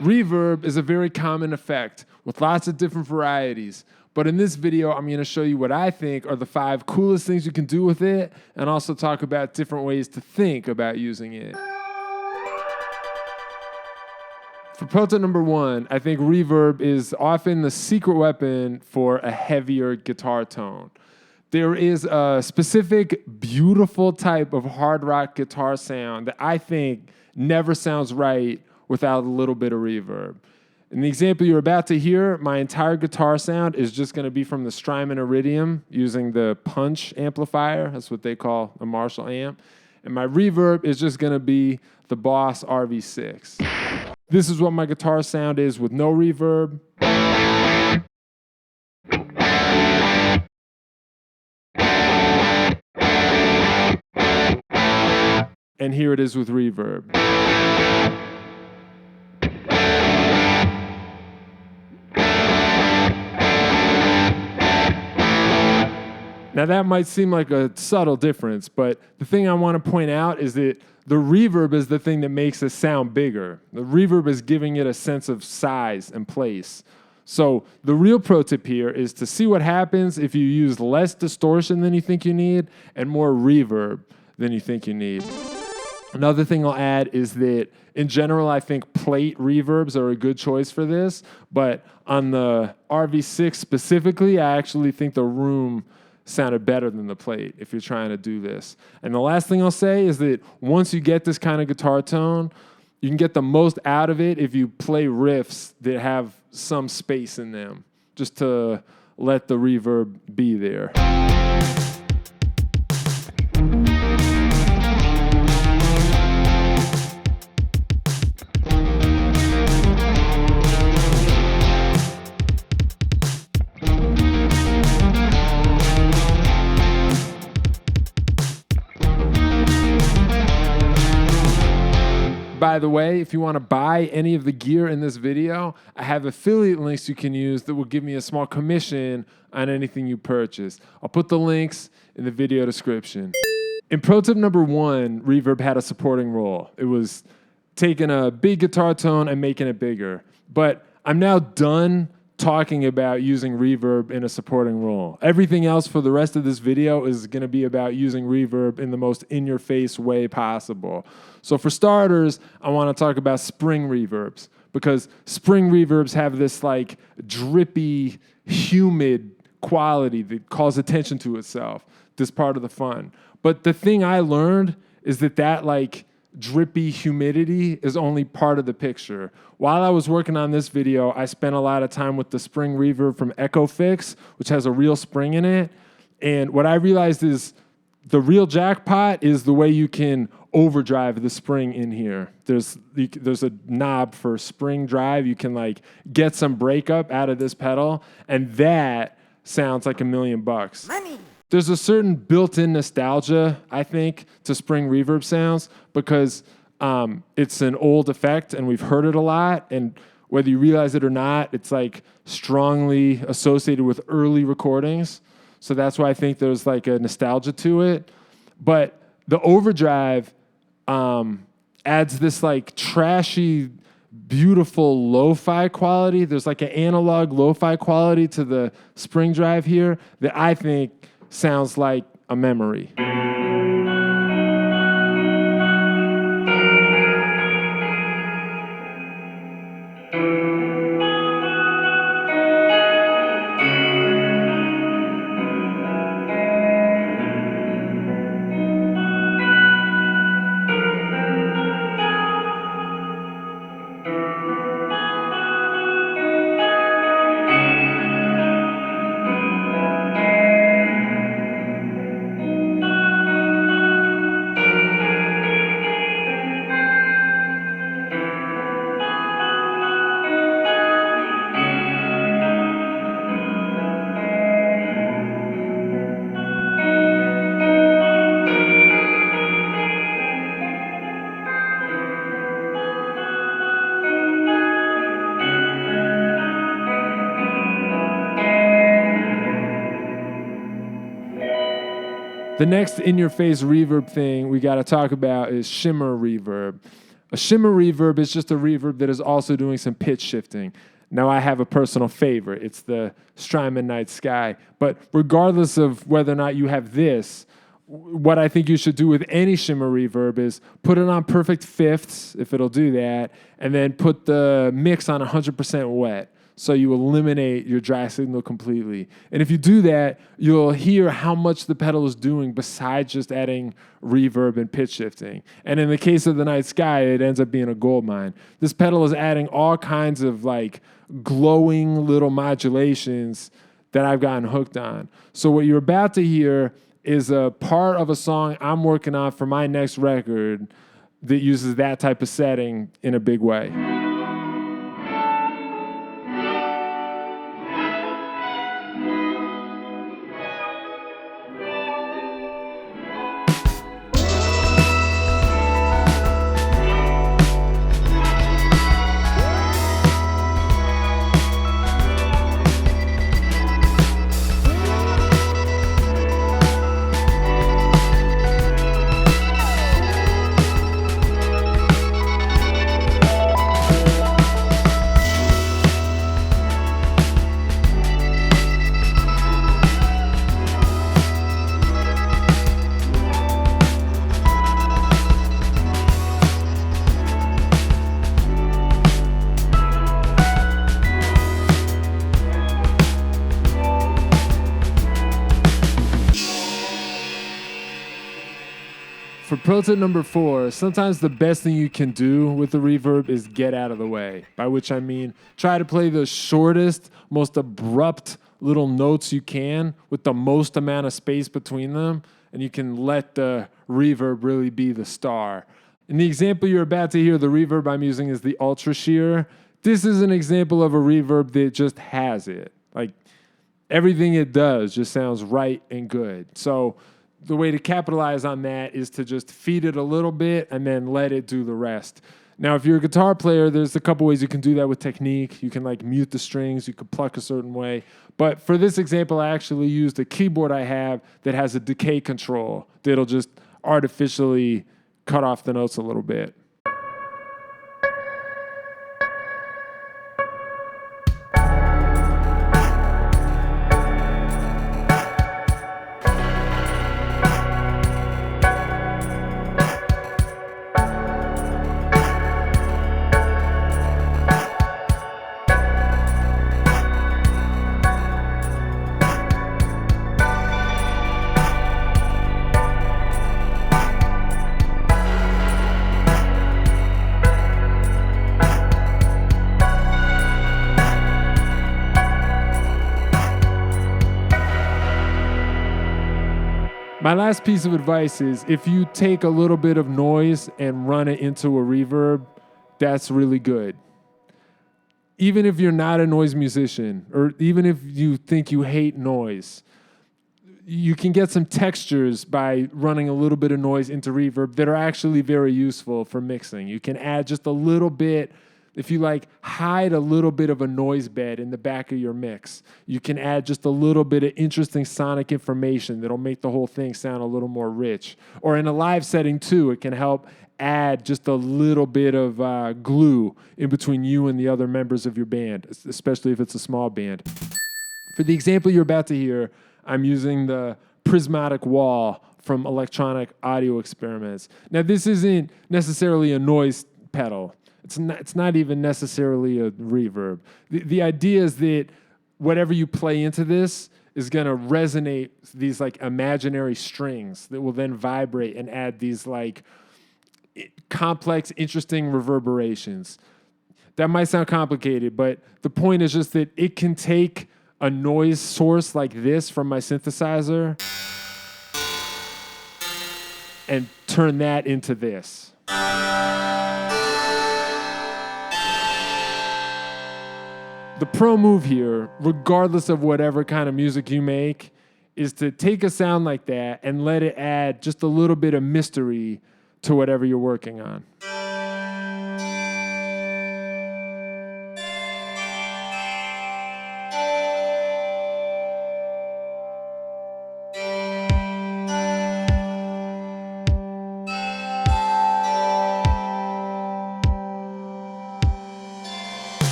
Reverb is a very common effect with lots of different varieties. But in this video, I'm going to show you what I think are the 5 coolest things you can do with it, and also talk about different ways to think about using it. For pro tip number 1, I think reverb is often the secret weapon for a heavier guitar tone. There is a specific, beautiful type of hard rock guitar sound that I think never sounds right without a little bit of reverb. In the example you're about to hear, my entire guitar sound is just going to be from the Strymon Iridium using the punch amplifier. That's what they call a Marshall amp. And my reverb is just going to be the Boss RV6. This is what my guitar sound is with no reverb. And here it is with reverb. Now that might seem like a subtle difference, but the thing I want to point out is that the reverb is the thing that makes it sound bigger. The reverb is giving it a sense of size and place. So the real pro tip here is to see what happens if you use less distortion than you think you need and more reverb than you think you need. Another thing I'll add is that in general, I think plate reverbs are a good choice for this, but on the RV6 specifically, I actually think the room sounded better than the plate if you're trying to do this. And the last thing I'll say is that once you get this kind of guitar tone, you can get the most out of it if you play riffs that have some space in them, just to let the reverb be there. By the way, if you want to buy any of the gear in this video, I have affiliate links you can use that will give me a small commission on anything you purchase. I'll put the links in the video description. In pro tip number 1, reverb had a supporting role. It was taking a big guitar tone and making it bigger. But I'm now done talking about using reverb in a supporting role. Everything else for the rest of this video is going to be about using reverb in the most in-your-face way possible. So for starters, I want to talk about spring reverbs, because spring reverbs have this like drippy, humid quality that calls attention to itself. This part of the fun. But the thing I learned is that like drippy humidity is only part of the picture. While I was working on this video, I spent a lot of time with the spring reverb from EchoFix, which has a real spring in it. And what I realized is the real jackpot is the way you can overdrive the spring in here. There's a knob for spring drive. You can like get some breakup out of this pedal, and that sounds like $1 million. Money. There's a certain built-in nostalgia, I think, to spring reverb sounds, because it's an old effect and we've heard it a lot, and whether you realize it or not, it's like strongly associated with early recordings. So that's why I think there's like a nostalgia to it. But the overdrive adds this like trashy, beautiful lo-fi quality. There's like an analog lo-fi quality to the spring drive here that I think sounds like a memory. The next in-your-face reverb thing we got to talk about is Shimmer reverb. A shimmer reverb is just a reverb that is also doing some pitch shifting. Now I have a personal favorite. It's the Strymon NightSky. But regardless of whether or not you have this, what I think you should do with any shimmer reverb is put it on perfect fifths, if it'll do that, and then put the mix on 100% wet. So you eliminate your dry signal completely. And if you do that, you'll hear how much the pedal is doing besides just adding reverb and pitch shifting. And in the case of the NightSky, it ends up being a gold mine. This pedal is adding all kinds of like glowing little modulations that I've gotten hooked on. So what you're about to hear is a part of a song I'm working on for my next record that uses that type of setting in a big way. For pro tip number 4, sometimes the best thing you can do with the reverb is get out of the way. By which I mean, try to play the shortest, most abrupt little notes you can with the most amount of space between them, and you can let the reverb really be the star. In the example you're about to hear, the reverb I'm using is the Ultrasheer. This is an example of a reverb that just has it. Like, everything it does just sounds right and good. So the way to capitalize on that is to just feed it a little bit and then let it do the rest. Now, if you're a guitar player, there's a couple ways you can do that with technique. You can like mute the strings, you can pluck a certain way. But for this example, I actually used a keyboard I have that has a decay control that'll just artificially cut off the notes a little bit. My last piece of advice is if you take a little bit of noise and run it into a reverb, that's really good. Even if you're not a noise musician, or even if you think you hate noise, you can get some textures by running a little bit of noise into reverb that are actually very useful for mixing. You can add just a little bit. If you like hide a little bit of a noise bed in the back of your mix, you can add just a little bit of interesting sonic information that'll make the whole thing sound a little more rich. Or in a live setting too, it can help add just a little bit of glue in between you and the other members of your band, especially if it's a small band. For the example you're about to hear, I'm using the Prismatic Wall from Electronic Audio Experiments. Now, this isn't necessarily a noise pedal. It's not even necessarily a reverb. The idea is that whatever you play into this is going to resonate these like imaginary strings that will then vibrate and add these like complex, interesting reverberations. That might sound complicated, but the point is just that it can take a noise source like this from my synthesizer and turn that into this. The pro move here, regardless of whatever kind of music you make, is to take a sound like that and let it add just a little bit of mystery to whatever you're working on.